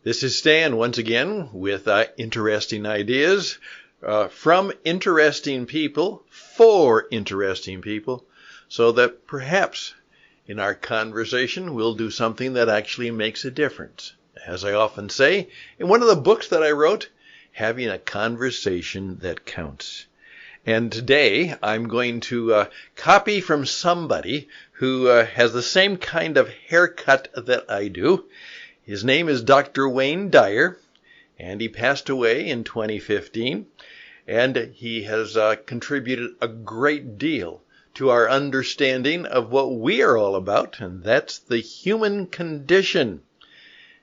This is Stan once again with interesting ideas from interesting people for interesting people, so that perhaps in our conversation we'll do something that actually makes a difference. As I often say, in one of the books that I wrote, having a conversation that counts. And today I'm going to copy from somebody who has the same kind of haircut that I do. His name is Dr. Wayne Dyer, and he passed away in 2015, and he has contributed a great deal to our understanding of what we are all about, and that's the human condition.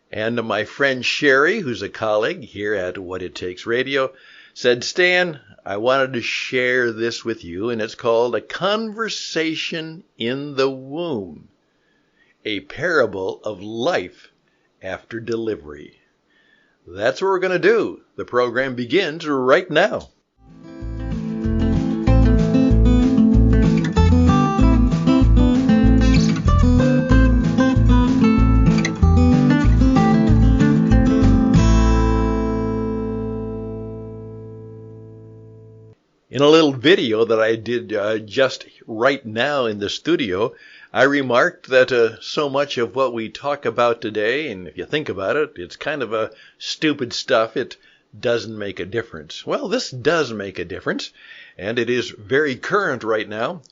And my friend Sherry, who's a colleague here at What It Takes Radio, said, Stan, I wanted to share this with you, and it's called A Conversation in the Womb, a parable of life after delivery. That's what we're going to do. The program begins right now. In a little video that I did just right now in the studio, I remarked that so much of what we talk about today, and if you think about it, it's kind of a stupid stuff. It doesn't make a difference. Well, this does make a difference, and it is very current right now.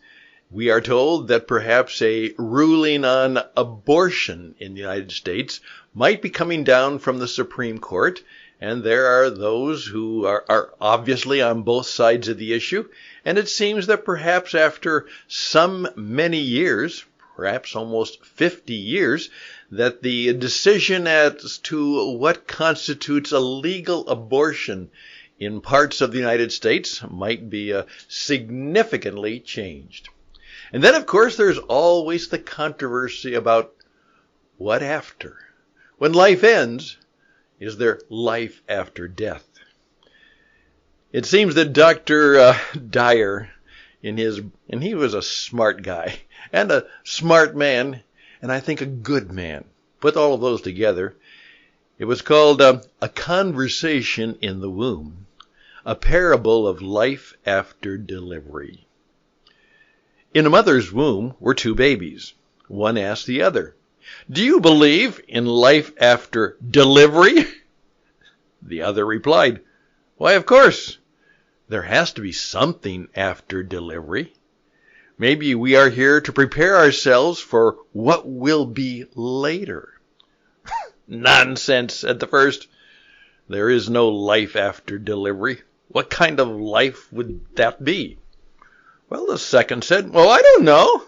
We are told that perhaps a ruling on abortion in the United States might be coming down from the Supreme Court, and there are those who are obviously on both sides of the issue, and it seems that perhaps after some many years, perhaps almost 50 years, that the decision as to what constitutes a legal abortion in parts of the United States might be significantly changed. And then, of course, there's always the controversy about what after. When life ends, is there life after death? It seems that Dr. Dyer, and he was a smart guy, and a smart man, and I think a good man. Put all of those together. It was called A Conversation in the Womb, a parable of life after delivery. In a mother's womb were two babies. One asked the other, "Do you believe in life after delivery?" The other replied, "Why, of course. There has to be something after delivery. Maybe we are here to prepare ourselves for what will be later." "Nonsense," said the first. "There is no life after delivery. What kind of life would that be?" Well, the second said, "Well, I don't know,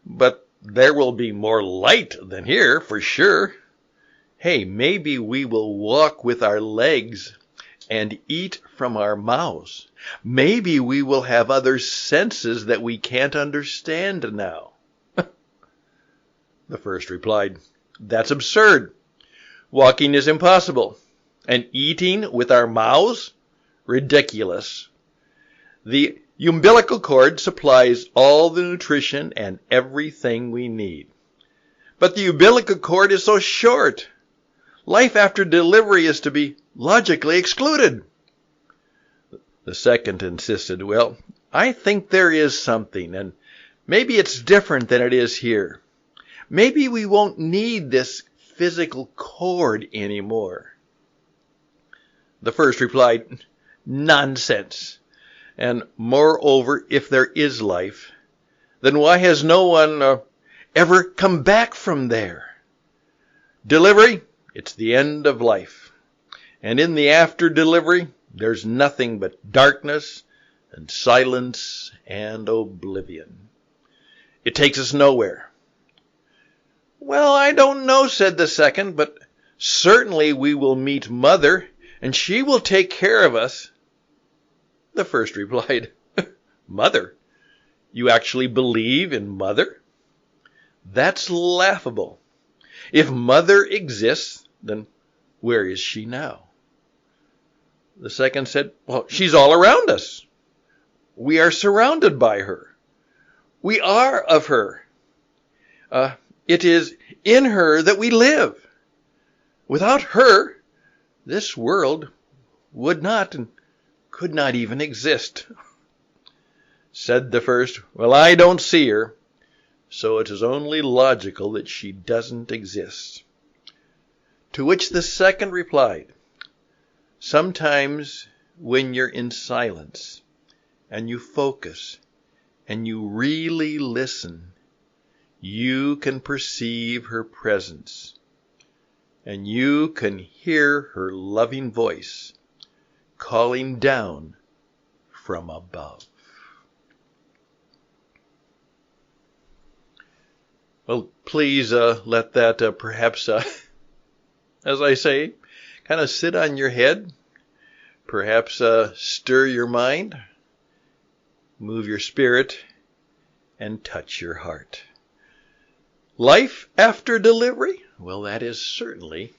but there will be more light than here, for sure. Hey, maybe we will walk with our legs and eat from our mouths. Maybe we will have other senses that we can't understand now." The first replied, "That's absurd. Walking is impossible. And eating with our mouths? Ridiculous. The umbilical cord supplies all the nutrition and everything we need. But the umbilical cord is so short. Life after delivery is to be logically excluded." The second insisted, "Well, I think there is something, and maybe it's different than it is here. Maybe we won't need this physical cord anymore." The first replied, "Nonsense. And moreover, if there is life, then why has no one ever come back from there? Delivery, it's the end of life. And in the after delivery, there's nothing but darkness and silence and oblivion. It takes us nowhere." "Well, I don't know," said the second, "but certainly we will meet Mother, and she will take care of us." The first replied, "Mother? You actually believe in Mother? That's laughable. If Mother exists, then where is she now?" The second said, "Well, she's all around us. We are surrounded by her. We are of her. It is in her that we live. Without her, this world would not and could not even exist. Said the first, well, I don't see her, so it is only logical that she doesn't exist. To which the second replied, sometimes when you're in silence and you focus and you really listen, you can perceive her presence and you can hear her loving voice calling down from above. Well, please let that perhaps, as I say, kind of sit on your head, perhaps stir your mind, move your spirit, and touch your heart. Life after delivery? Well, that is certainly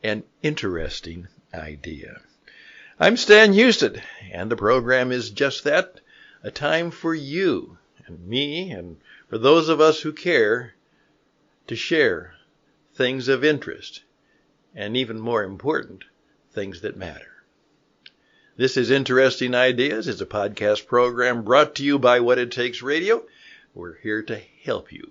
an interesting idea. I'm Stan Houston, and the program is just that, a time for you and me and for those of us who care to share things of interest and, even more important, things that matter. This is Interesting Ideas. It's a podcast program brought to you by What It Takes Radio. We're here to help you.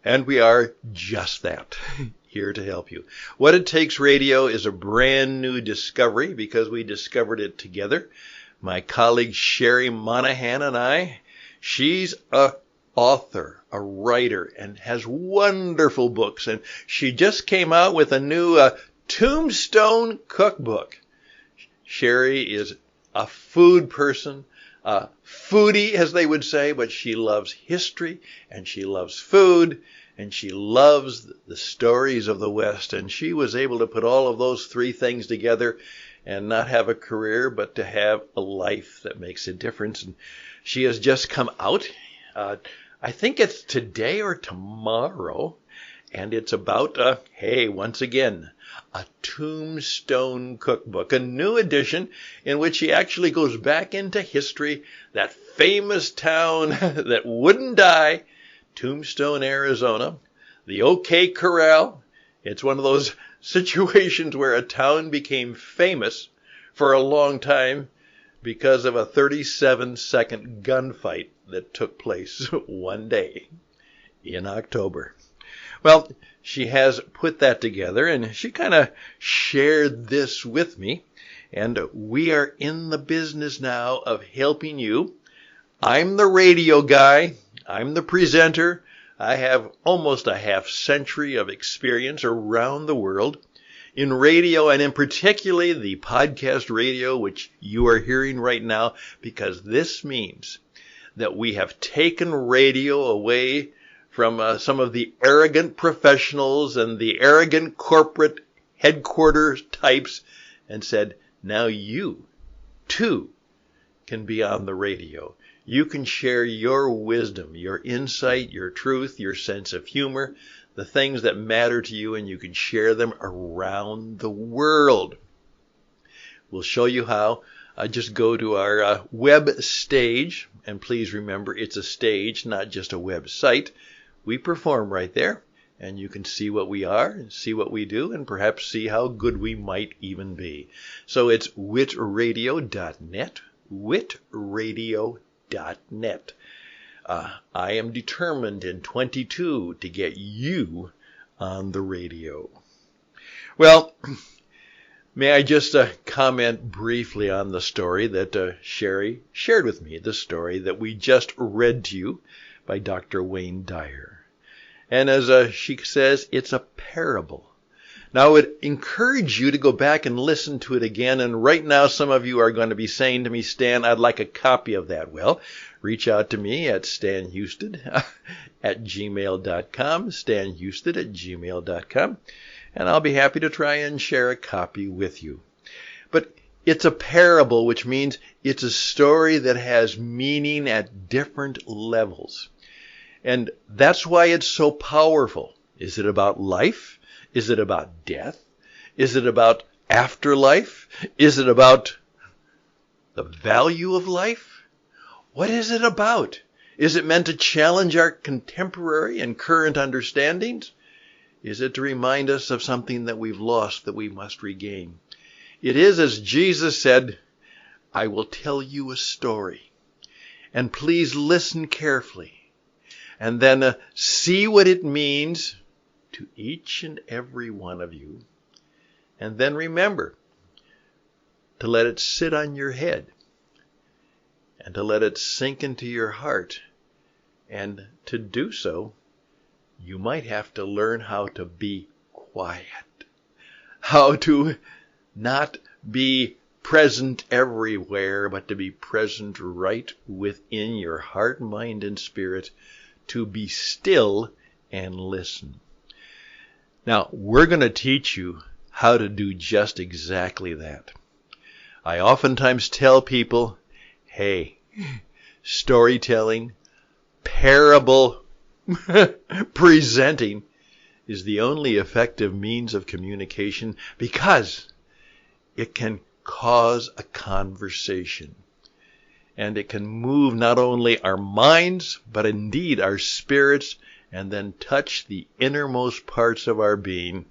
And we are just that, here to help you. What It Takes Radio is a brand new discovery because we discovered it together. My colleague Sherry Monahan and I. She's an author, a writer, and has wonderful books. And she just came out with a new Tombstone cookbook. Sherry is a food person, a foodie, as they would say, but she loves history and she loves food. And she loves the stories of the West. And she was able to put all of those three things together and not have a career, but to have a life that makes a difference. And she has just come out. I think it's today or tomorrow. And it's about, once again, a Tombstone cookbook, a new edition in which she actually goes back into history, that famous town that wouldn't die, Tombstone, Arizona, the OK Corral. It's one of those situations where a town became famous for a long time because of a 37-second gunfight that took place one day in October. Well, she has put that together, and she kind of shared this with me, and we are in the business now of helping you. I'm the radio guy. I'm the presenter. I have almost a half century of experience around the world in radio, and in particularly the podcast radio, which you are hearing right now, because this means that we have taken radio away from some of the arrogant professionals and the arrogant corporate headquarters types and said, now you, too, can be on the radio. You can share your wisdom, your insight, your truth, your sense of humor, the things that matter to you, and you can share them around the world. We'll show you how. Just go to our web stage, and please remember it's a stage, not just a website. We perform right there, and you can see what we are, and see what we do, and perhaps see how good we might even be. So it's witradio.net, witradio.net. I am determined in 22 to get you on the radio. Well, may I just comment briefly on the story that Sherry shared with me, the story that we just read to you by Dr. Wayne Dyer. And as she says, it's a parable. Now, I would encourage you to go back and listen to it again. And right now, some of you are going to be saying to me, Stan, I'd like a copy of that. Well, reach out to me at stanhouston at gmail.com, stanhouston at gmail.com, and I'll be happy to try and share a copy with you. But it's a parable, which means it's a story that has meaning at different levels. And that's why it's so powerful. Is it about life? Is it about death? Is it about afterlife? Is it about the value of life? What is it about? Is it meant to challenge our contemporary and current understandings? Is it to remind us of something that we've lost that we must regain? It is, as Jesus said, I will tell you a story, and please listen carefully, and then see what it means to each and every one of you. And then remember to let it sit on your head and to let it sink into your heart. And to do so, you might have to learn how to be quiet, how to not be present everywhere, but to be present right within your heart, mind, and spirit, to be still and listen. Now, we're going to teach you how to do just exactly that. I oftentimes tell people, hey, storytelling, parable presenting is the only effective means of communication because it can cause a conversation. And it can move not only our minds, but indeed our spirits, and then touch the innermost parts of our being.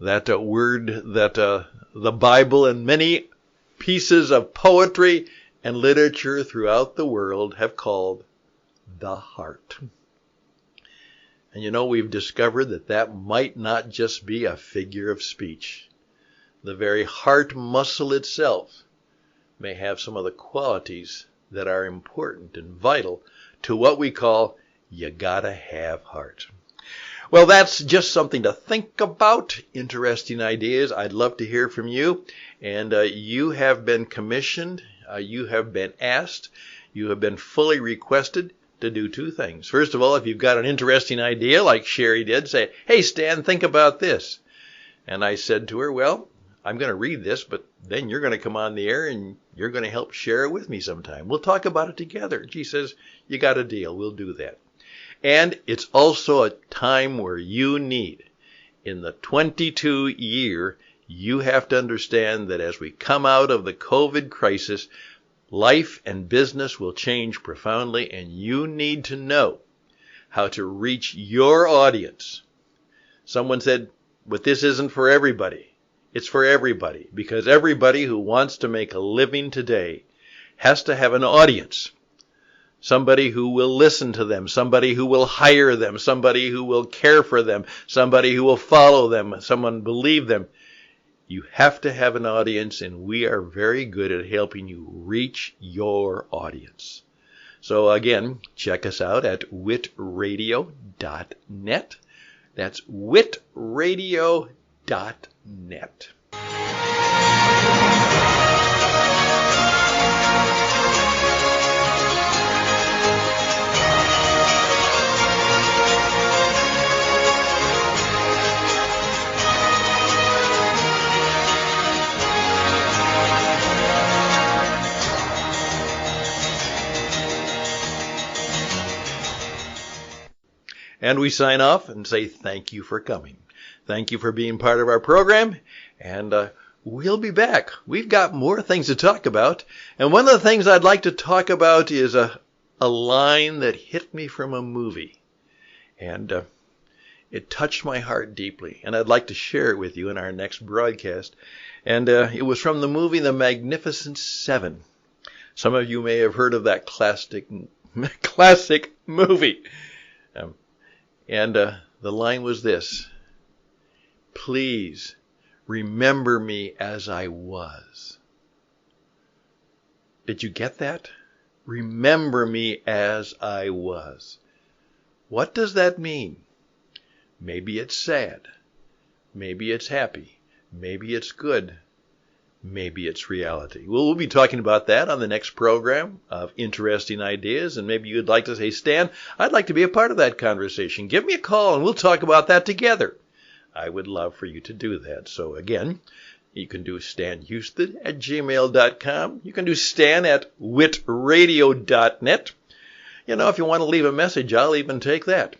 That word that the Bible and many pieces of poetry and literature throughout the world have called the heart. And you know, we've discovered that might not just be a figure of speech. The very heart muscle itself may have some of the qualities that are important and vital to what we call you gotta have heart. Well, that's just something to think about. Interesting ideas. I'd love to hear from you. And you have been commissioned. You have been asked. You have been fully requested to do two things. First of all, if you've got an interesting idea like Sherry did, say, hey, Stan, think about this. And I said to her, well, I'm going to read this, but then you're going to come on the air and you're going to help share it with me sometime. We'll talk about it together. She says, you got a deal. We'll do that. And it's also a time where you need, in the 22 year, you have to understand that as we come out of the COVID crisis, life and business will change profoundly, and you need to know how to reach your audience. Someone said, but this isn't for everybody. It's for everybody, because everybody who wants to make a living today has to have an audience. Somebody who will listen to them, somebody who will hire them, somebody who will care for them, somebody who will follow them, someone believe them. You have to have an audience, and we are very good at helping you reach your audience. So again, check us out at witradio.net. That's witradio.net. And we sign off and say thank you for coming. Thank you for being part of our program. And we'll be back. We've got more things to talk about. And one of the things I'd like to talk about is a line that hit me from a movie. And it touched my heart deeply. And I'd like to share it with you in our next broadcast. And it was from the movie The Magnificent Seven. Some of you may have heard of that classic movie. And the line was this: please remember me as I was. Did you get that? Remember me as I was. What does that mean? Maybe it's sad. Maybe it's happy. Maybe it's good. Maybe it's reality. Well, we'll be talking about that on the next program of Interesting Ideas, and maybe you'd like to say, Stan, I'd like to be a part of that conversation. Give me a call, and we'll talk about that together. I would love for you to do that. So again, you can do stanhouston@gmail.com. You can do stan@witradio.net. You know, if you want to leave a message, I'll even take that.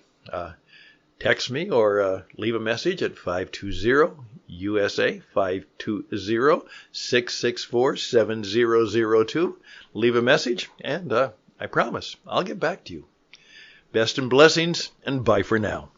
Text me or leave a message at 520-USA 520-664-7002. Leave a message, and I promise I'll get back to you. Best and blessings, and bye for now.